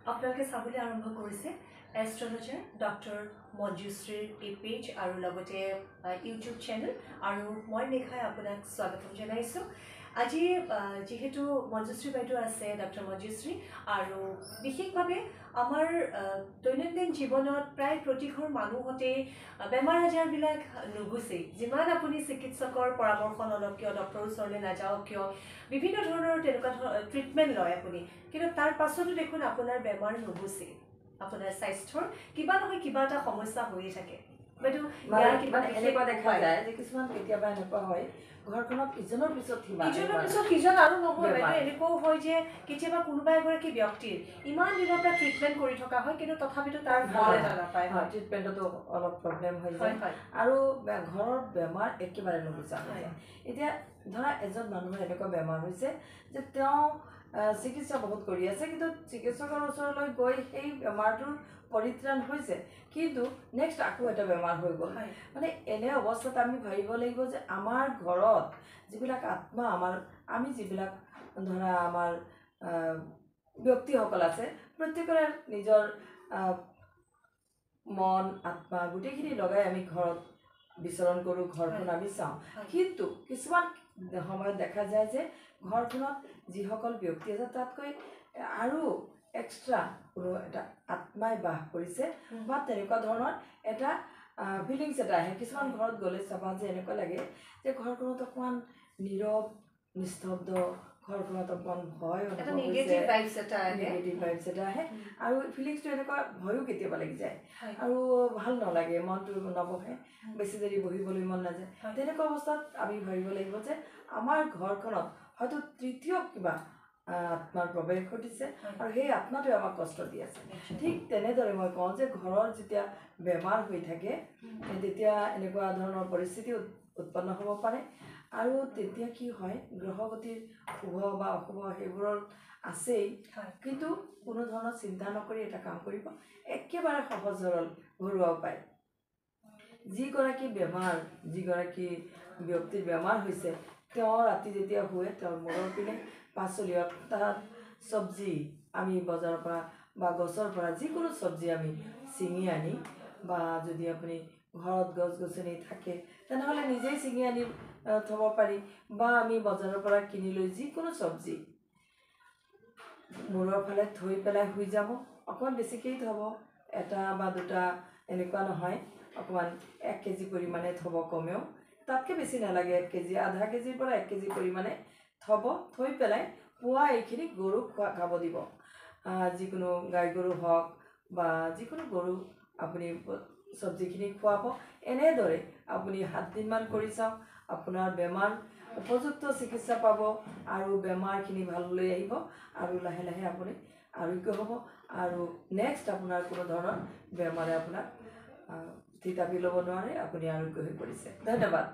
আপোনালোকে চাবলৈ আৰম্ভ কৰিছে এষ্ট্ৰলজাৰ ডক্টৰ মঞ্জুশ্ৰীৰ এই পেজ আৰু লগতে ইউটিউব চেনেল আৰু মই মেঘাই আপোনাক স্বাগতম জনাইছোঁ। আজি যেহেতু মঞ্জুশ্ৰী বাইদেউ আছে ডক্টৰ মঞ্জুশ্ৰী আৰু বিশেষভাৱে আমাৰ দৈনন্দিন জীৱনত প্ৰায় প্ৰতিঘৰ মানুহতেই বেমাৰ আজাৰবিলাক নুগুচেই। যিমান আপুনি চিকিৎসকৰ পৰামৰ্শ নলওক কিয়, ডক্টৰৰ ওচৰলৈ নাযাওক কিয়, বিভিন্ন ধৰণৰ তেনেকুৱা ট্ৰিটমেণ্ট লয় আপুনি, কিন্তু তাৰ পাছতো দেখোন আপোনাৰ বেমাৰ নুগুচেই। আপোনাৰ স্বাস্থ্যৰ কিবা নহয় কিবা এটা সমস্যা হৈয়ে থাকে। বাইদেউ এনেকুৱা দেখা যায় যে কিছুমান কেতিয়াবা এনেকুৱা হয় ঘৰখনত ইজনৰ পিছত সিজন আৰু নহয় বাইদেউ, এনেকুৱাও হয় যে কেতিয়াবা কোনোবা এগৰাকী ব্যক্তিৰ ইমান দিনৰ পৰা ট্ৰিটমেণ্ট কৰি থকা হয় কিন্তু তথাপিতো তাৰ ফল এটা নাপায়। ট্ৰিটমেণ্টতো অলপ প্ৰব্লেম হৈ যায় আৰু ঘৰৰ বেমাৰ একেবাৰে নুগুচা হয়। এতিয়া ধৰা এজন মানুহৰ এনেকুৱা বেমাৰ হৈছে যে তেওঁ চিকিৎসা বহুত কৰি আছে, কিন্তু চিকিৎসকৰ ওচৰলৈ গৈ সেই বেমাৰটোৰ পৰিত্ৰাণ হৈছে, কিন্তু নেক্সট আকৌ এটা বেমাৰ হৈ গ'ল। মানে এনে অৱস্থাত আমি ভাবিব লাগিব যে আমাৰ ঘৰত যিবিলাক আত্মা আমি যিবিলাক ধৰা আমাৰ ব্যক্তিসকল আছে, প্ৰত্যেকৰে নিজৰ মন আত্মা গোটেইখিনি লগাই আমি ঘৰত বিচৰণ কৰোঁ, ঘৰখন আমি চাওঁ। কিন্তু কিছুমান সময়ত দেখা যায় যে ঘৰখনত যিসকল ব্যক্তি আছে তাতকৈ আৰু এক্সট্ৰা কোনো এটা আত্মাই বাস কৰিছে বা তেনেকুৱা ধৰণৰ এটা ফিলিংছ এটা আহে। কিছুমান ঘৰত গ'লে চাবা যে এনেকুৱা লাগে যে ঘৰখনত অকণমান নীৰৱ নিস্তব্ধ, ঘৰখনত অকণমান ভয় নিগেটিভ ভাইবছ এটা আহে আৰু ফিলিংছটো এনেকুৱা ভয়ো কেতিয়াবা লাগি যায় আৰু ভাল নালাগে, মনটো নবহে, বেছি দেৰি বহিবলৈ মন নাযায়। তেনেকুৱা অৱস্থাত আমি ভাবিব লাগিব যে আমাৰ ঘৰখনত হয়তো তৃতীয় কিবা আত্মাৰ প্ৰৱেশ ঘটিছে আৰু সেই আত্মাটোৱে আমাক কষ্ট দি আছে। ঠিক তেনেদৰে মই কওঁ যে ঘৰৰ যেতিয়া বেমাৰ হৈ থাকে তেতিয়া এনেকুৱা ধৰণৰ পৰিস্থিতি উৎপন্ন হ'ব পাৰে আৰু তেতিয়া কি হয়, গ্ৰহগতিৰ শুভ বা অশুভ সেইবোৰৰ আছেই, কিন্তু কোনো ধৰণৰ চিন্তা নকৰি এটা কাম কৰিব, একেবাৰে সহজ সৰল ঘৰুৱা উপায়। যিগৰাকী যিগৰাকী ব্যক্তিৰ বেমাৰ হৈছে তেওঁ ৰাতি যেতিয়া শুৱে তেওঁৰ মূৰৰ পিনে পাচলি অৰ্থাৎ চব্জি আমি বজাৰৰ পৰা বা গছৰ পৰা যিকোনো চব্জি আমি ছিঙি আনি, বা যদি আপুনি ঘৰত গছ গছনি থাকে তেনেহ'লে নিজেই ছিঙি আনি থ'ব পাৰি, বা আমি বজাৰৰ পৰা কিনি লৈ যিকোনো চব্জি মূৰৰ ফালে থৈ পেলাই শুই যাব। অকণমান বেছিকেই থ'ব, এটা বা দুটা এনেকুৱা নহয়, অকণমান 1 কেজি পৰিমাণে থ'ব, কমেও তাতকৈ বেছি নালাগে, 1 কেজি, আধা কেজিৰ পৰা 1 কেজি পৰিমাণে থ'ব। থৈ পেলাই পুৱা এইখিনি গৰুক খাব দিব, যিকোনো গাই গৰু হওক বা যিকোনো গৰু আপুনি চব্জিখিনি খুৱাব। এনেদৰে আপুনি 7 দিনমান কৰি চাওক, আপোনাৰ বেমাৰ উপযুক্ত চিকিৎসা পাব আৰু বেমাৰখিনি ভাললৈ আহিব আৰু লাহে লাহে আপুনি আৰোগ্য হ'ব আৰু নেক্সট আপোনাৰ কোনো ধৰণৰ বেমাৰে আপোনাক থিতাপি ল'ব নোৱাৰে, আপুনি আৰোগ্য হৈ পৰিছে। ধন্যবাদ।